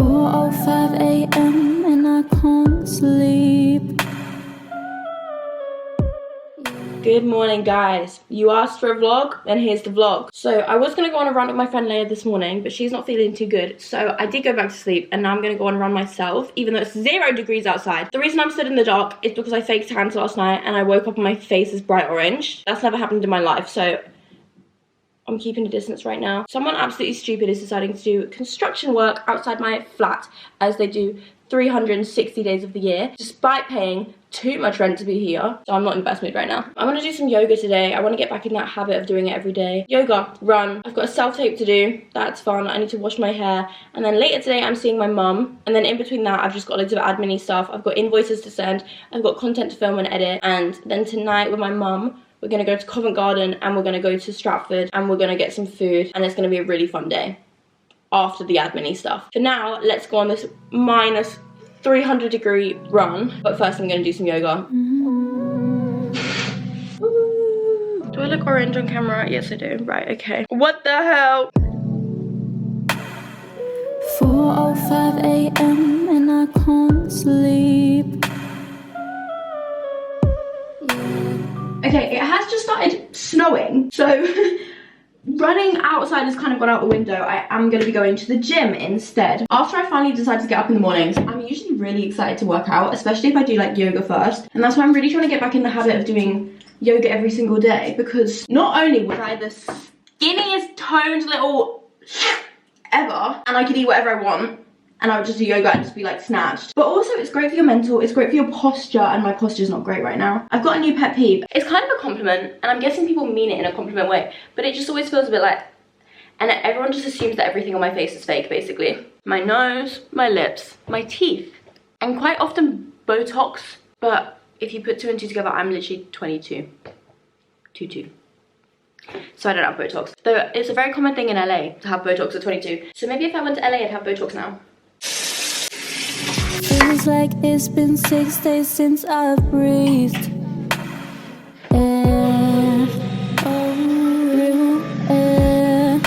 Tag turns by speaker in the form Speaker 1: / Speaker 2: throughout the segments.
Speaker 1: 4:05 a.m. and I can't sleep.
Speaker 2: Good morning, guys. You asked for a vlog, and here's the vlog. So I was gonna go on a run with my friend Leia this morning, but she's not feeling too good, so I did go back to sleep, and now I'm gonna go on a run myself, even though it's 0 degrees outside. The reason I'm stood in the dark is because I faked tanned last night and I woke up and my face is bright orange. That's never happened in my life, so I'm keeping a distance right now. Someone absolutely stupid is deciding to do construction work outside my flat, as they do 360 days of the year, despite paying too much rent to be here. So I'm not in the best mood right now. I want to do some yoga today. I want to get back in that habit of doing it every day. Yoga, run. I've got a self-tape to do. That's fun. I need to wash my hair. And then later today, I'm seeing my mum. And then in between that, I've just got loads of admin-y stuff. I've got invoices to send. I've got content to film and edit. And then tonight with my mum, we're going to go to Covent Garden and we're going to go to Stratford and we're going to get some food. And it's going to be a really fun day after the admin-y stuff. For now, let's go on this minus 300-degree run. But first, I'm going to do some yoga. Ooh. Do I look orange on camera? Yes, I do. Right, okay. What the hell?
Speaker 1: 4:05 a.m. and I can't sleep.
Speaker 2: Okay, it has just started snowing, so running outside has kind of gone out the window. I am going to be going to the gym instead. After I finally decide to get up in the mornings, I'm usually really excited to work out, especially if I do like yoga first. And that's why I'm really trying to get back in the habit of doing yoga every single day, because not only was I the skinniest toned little ever, and I could eat whatever I want, and I would just do yoga and just be like snatched. But also it's great for your mental, it's great for your posture, and my posture's not great right now. I've got a new pet peeve. It's kind of a compliment, and I'm guessing people mean it in a compliment way, but it just always feels a bit like, and everyone just assumes that everything on my face is fake, basically. My nose, my lips, my teeth, and quite often Botox, but if you put 2 and 2 together, I'm literally 22. 22. So I don't have Botox. Though it's a very common thing in LA to have Botox at 22. So maybe if I went to LA, I'd have Botox now.
Speaker 1: Feels like it's been 6 days since I've breathed air. Oh, real air.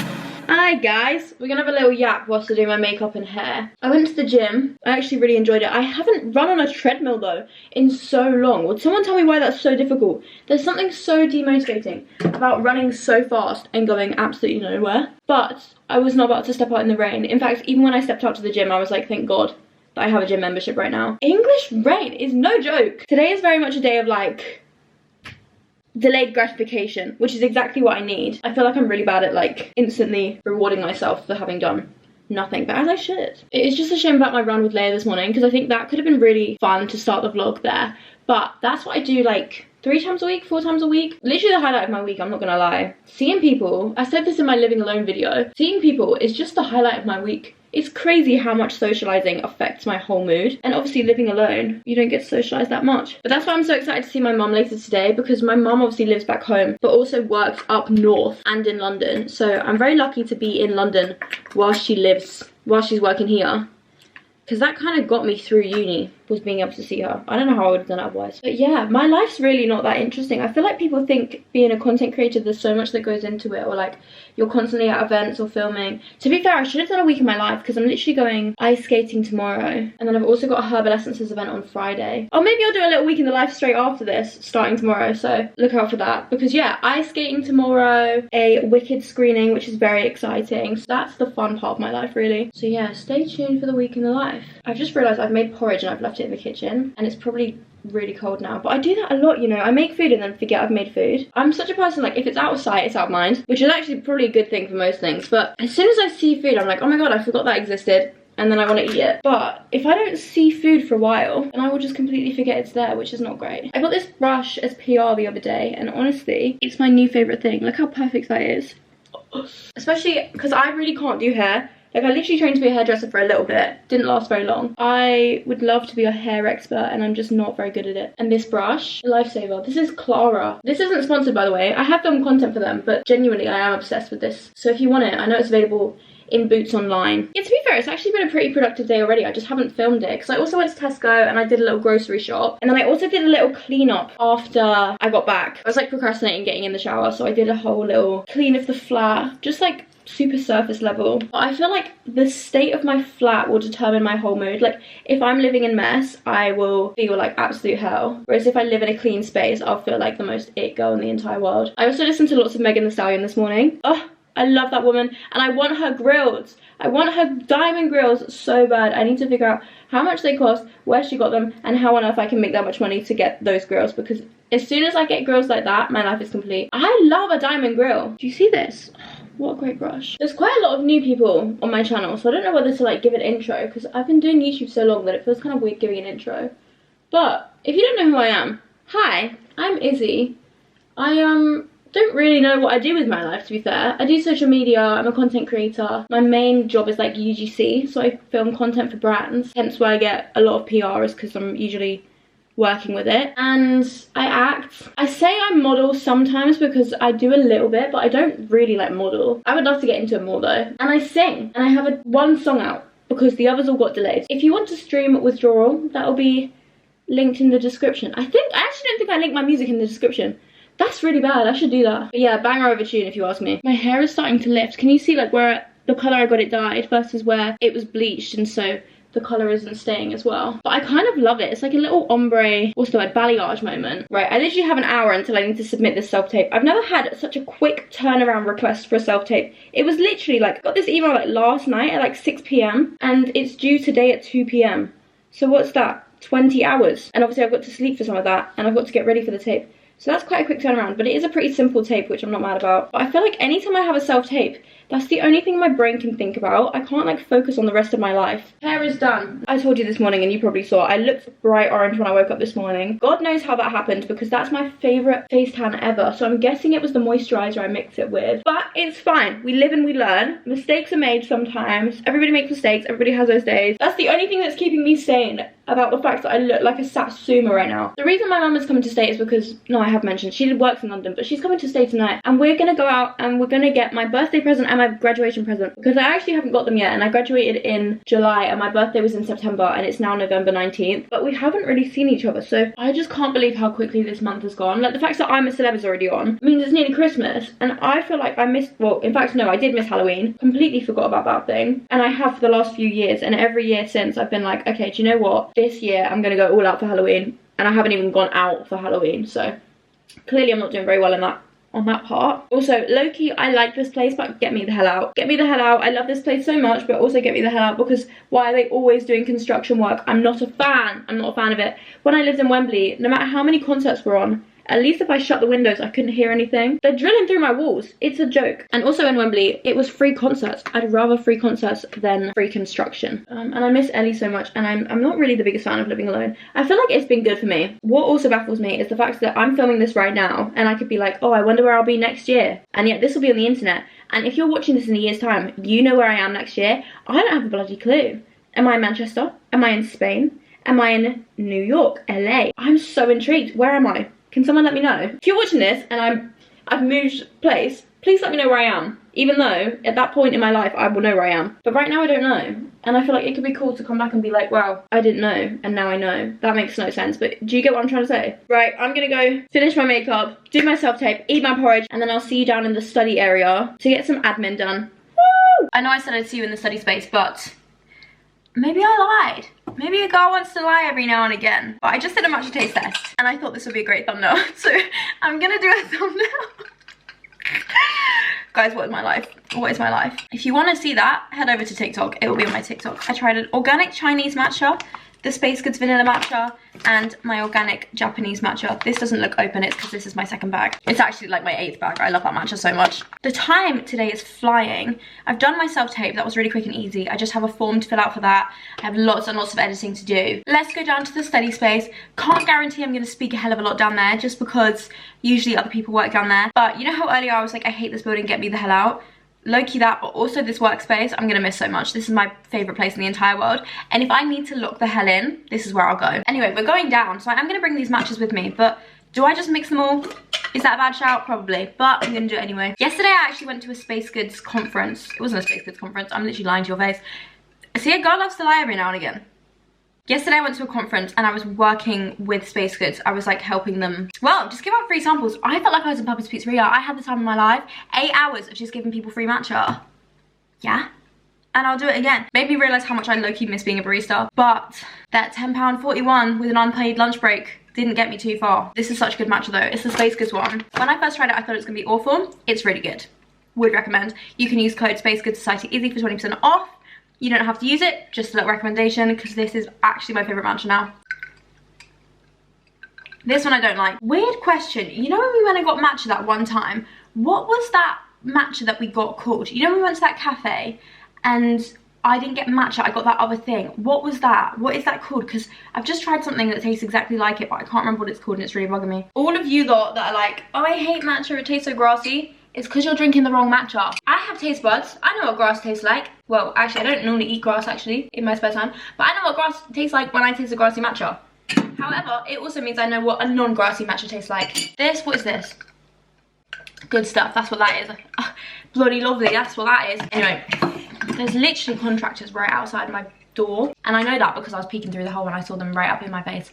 Speaker 2: Hi guys, we're gonna have a little yap whilst I do my makeup and hair. I went to the gym. I actually really enjoyed it. I haven't run on a treadmill though in so long. Would someone tell me why that's so difficult? There's something so demotivating about running so fast and going absolutely nowhere. But I was not about to step out in the rain. In fact, even when I stepped out to the gym, I was like, thank God that I have a gym membership right now. English rain is no joke. Today is very much a day of like delayed gratification, which is exactly what I need. I feel like I'm really bad at like instantly rewarding myself for having done nothing, but as I should. It is just a shame about my run with Leia this morning, because I think that could have been really fun to start the vlog there. But that's what I do like 3 times a week, 4 times a week. Literally the highlight of my week, I'm not gonna lie. Seeing people, I said this in my living alone video, seeing people is just the highlight of my week. It's crazy how much socializing affects my whole mood. And obviously living alone, you don't get to socialize that much. But that's why I'm so excited to see my mum later today, because my mum obviously lives back home, but also works up north and in London. So I'm very lucky to be in London while she's working here. Because that kind of got me through uni, was being able to see her. I don't know how I would have done it otherwise. But yeah, my life's really not that interesting. I feel like people think being a content creator, there's so much that goes into it, or like you're constantly at events or filming. To be fair, I should have done a week in my life, because I'm literally going ice skating tomorrow. And then I've also got a Herbal Essences event on Friday. Or maybe I'll do a little week in the life straight after this, starting tomorrow. So look out for that. Because yeah, ice skating tomorrow, a Wicked screening, which is very exciting. So that's the fun part of my life, really. So yeah, stay tuned for the week in the life. I've just realised I've made porridge and I've left it in the kitchen, and it's probably really cold now, but I do that a lot, you know. I make food and then forget I've made food. I'm such a person, like, if it's out of sight, it's out of mind, which is actually probably a good thing for most things. But as soon as I see food, I'm like, oh my god, I forgot that existed, and then I want to eat it. But if I don't see food for a while, then I will just completely forget it's there, which is not great. I got this brush as PR the other day, and honestly, it's my new favourite thing. Look how perfect that is. Especially because I really can't do hair. Like, I literally trained to be a hairdresser for a little bit. Didn't last very long. I would love to be a hair expert, and I'm just not very good at it. And this brush, lifesaver. This is Clara. This isn't sponsored, by the way. I have done content for them, but genuinely, I am obsessed with this. So if you want it, I know it's available in Boots online. Yeah, to be fair, it's actually been a pretty productive day already. I just haven't filmed it because I also went to Tesco and I did a little grocery shop, and then I also did a little clean up after I got back. I was like procrastinating getting in the shower, so I did a whole little clean of the flat, just like super surface level. I feel like the state of my flat will determine my whole mood. Like, if I'm living in mess, I will feel like absolute hell. Whereas if I live in a clean space, I'll feel like the most it girl in the entire world. I also listened to lots of Megan Thee Stallion this morning. Oh, I love that woman, and I want her grills. I want her diamond grills so bad. I need to figure out how much they cost, where she got them, and how on earth I can make that much money to get those grills, because as soon as I get grills like that, my life is complete. I love a diamond grill. Do you see this? What a great brush. There's quite a lot of new people on my channel, so I don't know whether to like give an intro, because I've been doing YouTube so long that it feels kind of weird giving an intro. But if you don't know who I am, hi, I'm Izzy. I don't really know what I do with my life, to be fair. I do social media, I'm a content creator. My main job is like UGC, so I film content for brands, hence why I get a lot of PR, is because I'm usually working with it. And I act. I say I model sometimes because I do a little bit, but I don't really like model. I would love to get into it more though. And I sing, and I have one song out because the others all got delayed. If you want to stream Withdrawal, that'll be linked in the description. I actually don't think I linked my music in the description. That's really bad, I should do that. But yeah, banger over tune if you ask me. My hair is starting to lift. Can you see like where the colour I got it dyed versus where it was bleached, and so the colour isn't staying as well. But I kind of love it. It's like a little ombre, what's the word, balayage moment. Right, I literally have an hour until I need to submit this self-tape. I've never had such a quick turnaround request for a self-tape. It was literally like, I got this email like last night at like 6 PM and it's due today at 2 PM. So what's that? 20 hours. And obviously I've got to sleep for some of that, and I've got to get ready for the tape. So that's quite a quick turnaround, but it is a pretty simple tape, which I'm not mad about. But I feel like anytime I have a self-tape, that's the only thing my brain can think about. I can't like focus on the rest of my life. Hair is done. I told you this morning, and you probably saw, I looked bright orange when I woke up this morning. God knows how that happened, because that's my favourite face tan ever. So I'm guessing it was the moisturiser I mixed it with. But it's fine. We live and we learn. Mistakes are made sometimes. Everybody makes mistakes. Everybody has those days. That's the only thing that's keeping me sane about the fact that I look like a Satsuma right now. The reason my mum is coming to stay is because, no, I have mentioned, she works in London, but she's coming to stay tonight, and we're gonna go out and we're gonna get my birthday present and my graduation present, because I actually haven't got them yet, and I graduated in July and my birthday was in September, and it's now November 19th, but we haven't really seen each other, so I just can't believe how quickly this month has gone. Like, the fact that I'm a celeb is already on means it's nearly Christmas, and I feel like I missed, well, in fact, no, I did miss Halloween, completely forgot about that thing, and I have for the last few years, and every year since I've been like, okay, do you know what, this year I'm gonna go all out for Halloween, and I haven't even gone out for Halloween, so clearly I'm not doing very well in that, on that part. Also, low-key, I like this place, but get me the hell out. Get me the hell out. I love this place so much, but also get me the hell out, because why are they always doing construction work? I'm not a fan. I'm not a fan of it. When I lived in Wembley, no matter how many concerts were on, at least if I shut the windows, I couldn't hear anything. They're drilling through my walls. It's a joke. And also in Wembley, it was free concerts. I'd rather free concerts than free construction. And I miss Ellie so much, and I'm not really the biggest fan of living alone. I feel like it's been good for me. What also baffles me is the fact that I'm filming this right now, and I could be like, oh, I wonder where I'll be next year. And yet this will be on the internet. And if you're watching this in a year's time, you know where I am next year. I don't have a bloody clue. Am I in Manchester? Am I in Spain? Am I in New York? LA? I'm so intrigued. Where am I? Can someone let me know? If you're watching this and I've moved place, please let me know where I am. Even though at that point in my life I will know where I am. But right now I don't know. And I feel like it could be cool to come back and be like, wow, I didn't know and now I know. That makes no sense, but do you get what I'm trying to say? Right, I'm gonna go finish my makeup, do my self-tape, eat my porridge, and then I'll see you down in the study area to get some admin done. Woo! I know I said I'd see you in the study space, but maybe I lied. Maybe a girl wants to lie every now and again. But I just did a matcha taste test, and I thought this would be a great thumbnail. So I'm gonna do a thumbnail. Guys, what is my life? What is my life? If you want to see that, head over to TikTok. It will be on my TikTok. I tried an organic Chinese matcha, the Space Goods vanilla matcha, and my organic Japanese matcha. This doesn't look open, it's because this is my second bag. It's actually like my 8th bag. I love that matcha so much. The time today is flying. I've done my self-tape. That was really quick and easy. I just have a form to fill out for that. I have lots and lots of editing to do. Let's go down to the study space. Can't guarantee I'm going to speak a hell of a lot down there, just because usually other people work down there. But you know how earlier I was like, I hate this building, get me the hell out? Low-key that, but also this workspace I'm gonna miss so much. This is my favorite place in the entire world, and if I need to lock the hell in, this is where I'll go. Anyway, we're going down, so I'm gonna bring these matches with me, but do I just mix them all? Is that a bad shout? Probably, but I'm gonna do it anyway. Yesterday I actually went to a Space Goods conference. It wasn't a Space Goods conference, I'm literally lying to your face. See, a girl loves to lie every now and again. Yesterday I went to a conference and I was working with Space Goods. I was like helping them, well, just give out free samples. I felt like I was in Papa's Pizzeria. I had the time of my life. 8 hours of just giving people free matcha. yeah. And I'll do it again. Made me realise how much I low-key miss being a barista. But that £10.41 with an unpaid lunch break didn't get me too far. This is such good matcha though. It's the Space Goods one. When I first tried it, I thought it was gonna be awful. It's really good. Would recommend. You can use code Space Goods Society Izzy for 20% off. You don't have to use it, just a little recommendation, because this is actually my favourite matcha now. This one I don't like. Weird question. You know when we went and got matcha that one time, what was that matcha that we got called? You know when we went to that cafe and I didn't get matcha, I got that other thing. What was that? What is that called? Because I've just tried something that tastes exactly like it, but I can't remember what it's called and it's really bugging me. All of you lot that are like, oh, I hate matcha, it tastes so grassy, it's because you're drinking the wrong matcha. I have taste buds. I know what grass tastes like. Well, actually, I don't normally eat grass, actually, in my spare time. But I know what grass tastes like when I taste a grassy matcha. However, it also means I know what a non-grassy matcha tastes like. This, what is this? Good stuff, that's what that is. Bloody lovely, that's what that is. Anyway, there's literally contractors right outside my door. And I know that because I was peeking through the hole and I saw them right up in my face.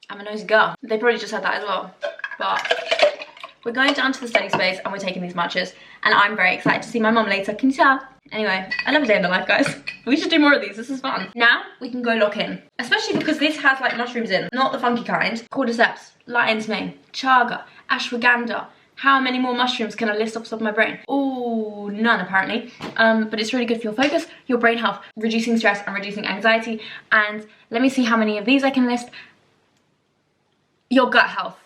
Speaker 2: I'm a nosy girl. They probably just said that as well. But we're going down to the study space and we're taking these matchas. And I'm very excited to see my mum later, can you tell? Anyway, I love a day in the life, guys. We should do more of these, this is fun. Now, we can go lock in. Especially because this has like mushrooms in, not the funky kind. Cordyceps, lion's mane, chaga, ashwagandha. How many more mushrooms can I list off the top of my brain? Oh, none apparently. But it's really good for your focus, your brain health, reducing stress and reducing anxiety. And let me see how many of these I can list. Your gut health.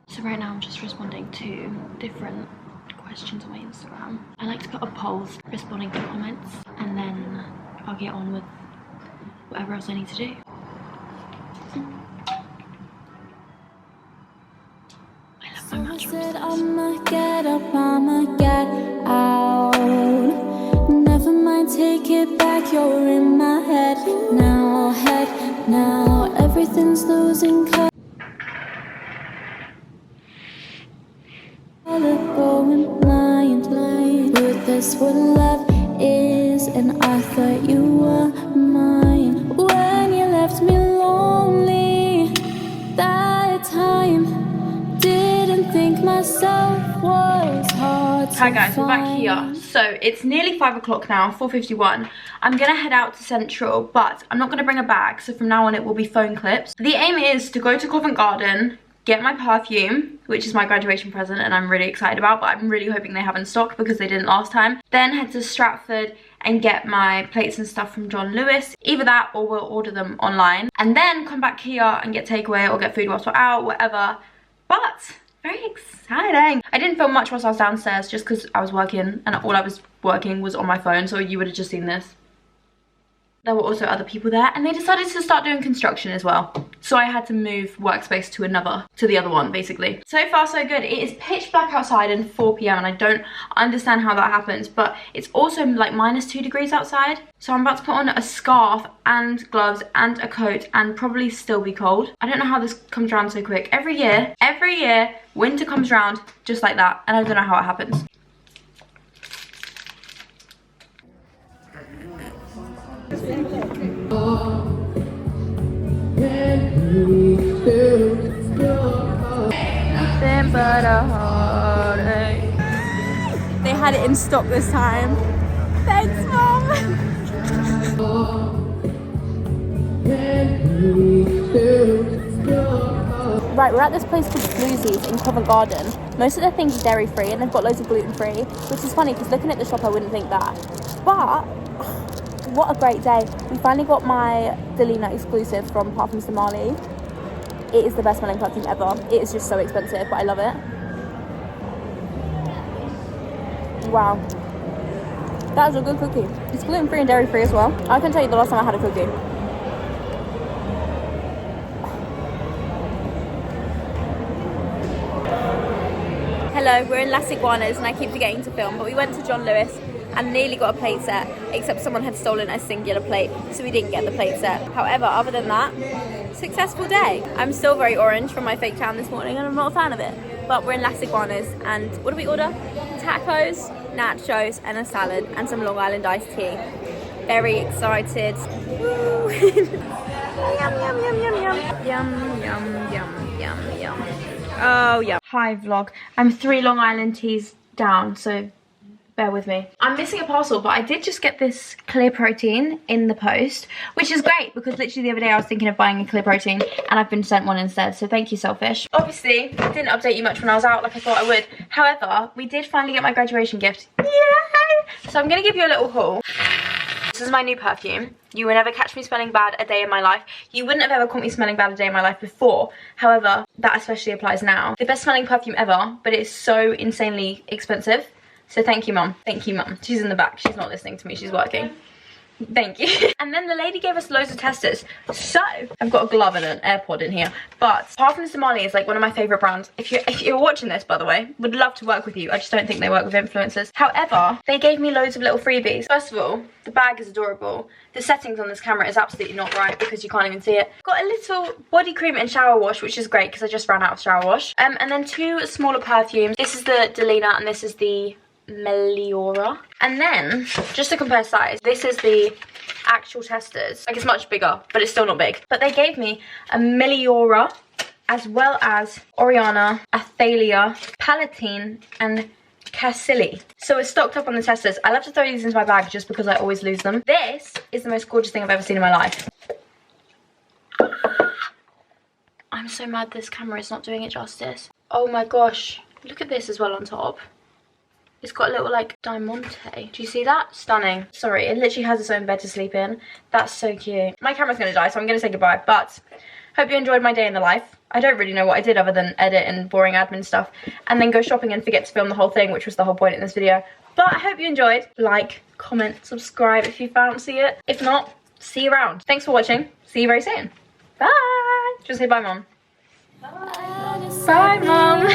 Speaker 2: So right now I'm just responding to different questions on my Instagram. I like to put up polls responding to comments and then I'll get on with whatever else I need to do. I love my mushrooms.
Speaker 1: I'ma get up, I'ma get out. Never mind, take it back, you're in my head now, everything's losing color. Going blind, but that's what love is, and I thought you were mine. When you left me lonely that time, didn't think myself was hard to
Speaker 2: Hi guys, we're back
Speaker 1: find.
Speaker 2: here. So it's nearly 5 o'clock now, 4:51. I'm gonna head out to Central, but I'm not gonna bring a bag, so from now on it will be phone clips. The aim is to go to Covent Garden, get my perfume, which is my graduation present and I'm really excited about, but I'm really hoping they have in stock because they didn't last time. Then head to Stratford and get my plates and stuff from John Lewis. Either that or we'll order them online. And then come back here and get takeaway or get food whilst we're out, whatever. But very exciting. I didn't film much whilst I was downstairs just because I was working and all I was working was on my phone, so you would have just seen this. There were also other people there and they decided to start doing construction as well. So I had to move workspace to the other one basically. So far so good. It is pitch black outside and 4 PM and I don't understand how that happens, but it's also like -2 degrees outside. So I'm about to put on a scarf and gloves and a coat and probably still be cold. I don't know how this comes around so quick. Every year, winter comes around just like that and I don't know how it happens. But a heartache. They had it in stock this time. Thanks, Mom. Right, we're at this place called Bluesies in Covent Garden. Most of their things are dairy free and they've got loads of gluten free, which is funny because looking at the shop I wouldn't think that. But what a great day. We finally got my Delina exclusive from Parfums de Marly. It is the best smelling perfume ever. It is just so expensive, but I love it. Wow. That is a good cookie. It's gluten free and dairy free as well. I can tell you the last time I had a cookie. Hello, we're in Las Iguanas and I keep forgetting to film, but we went to John Lewis and nearly got a plate set, except someone had stolen a singular plate, so we didn't get the plate set. However, other than that, successful day. I'm still very orange from my fake tan this morning and I'm not a fan of it. But we're in Las Iguanas and what do we order? Tacos, nachos and a salad and some Long Island iced tea. Very excited. Woo. Yum, yum, yum, yum, yum. Yum, yum, yum, yum, yum. Oh, yeah. Hi, vlog. I'm 3 Long Island teas down, so bear with me. I'm missing a parcel, but I did just get this clear protein in the post, which is great because literally the other day I was thinking of buying a clear protein and I've been sent one instead, so thank you, Selfish. Obviously, I didn't update you much when I was out like I thought I would. However, we did finally get my graduation gift. Yay! So I'm gonna give you a little haul. This is my new perfume. You will never catch me smelling bad a day in my life. You wouldn't have ever caught me smelling bad a day in my life before. However, that especially applies now. The best smelling perfume ever, but it's so insanely expensive. So thank you, Mum. Thank you, Mum. She's in the back. She's not listening to me. She's working. Thank you. And then the lady gave us loads of testers. So I've got a glove and an AirPod in here. But Parfum Somali is like one of my favourite brands. If you're watching this, by the way, would love to work with you. I just don't think they work with influencers. However, they gave me loads of little freebies. First of all, the bag is adorable. The settings on this camera is absolutely not right because you can't even see it. Got a little body cream and shower wash, which is great because I just ran out of shower wash. And then 2 smaller perfumes. This is the Delina and this is the Meliora. And then, just to compare size, this is the actual testers. Like, it's much bigger, but it's still not big. But they gave me a Meliora, as well as Oriana, Athalia, Palatine, and Cassili. So it's stocked up on the testers. I love to throw these into my bag just because I always lose them. This is the most gorgeous thing I've ever seen in my life. I'm so mad this camera is not doing it justice. Oh my gosh. Look at this as well on top. It's got a little like diamante. Do you see that? Stunning. Sorry, it literally has its own bed to sleep in. That's so cute. My camera's gonna die, so I'm gonna say goodbye. But hope you enjoyed my day in the life. I don't really know what I did other than edit and boring admin stuff. And then go shopping and forget to film the whole thing, which was the whole point in this video. But I hope you enjoyed. Like, comment, subscribe if you fancy it. If not, see you around. Thanks for watching. See you very soon. Bye. Just say bye, Mom. Bye. Bye, Mom.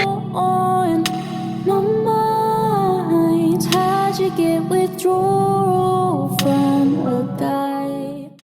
Speaker 1: How'd you get withdrawn?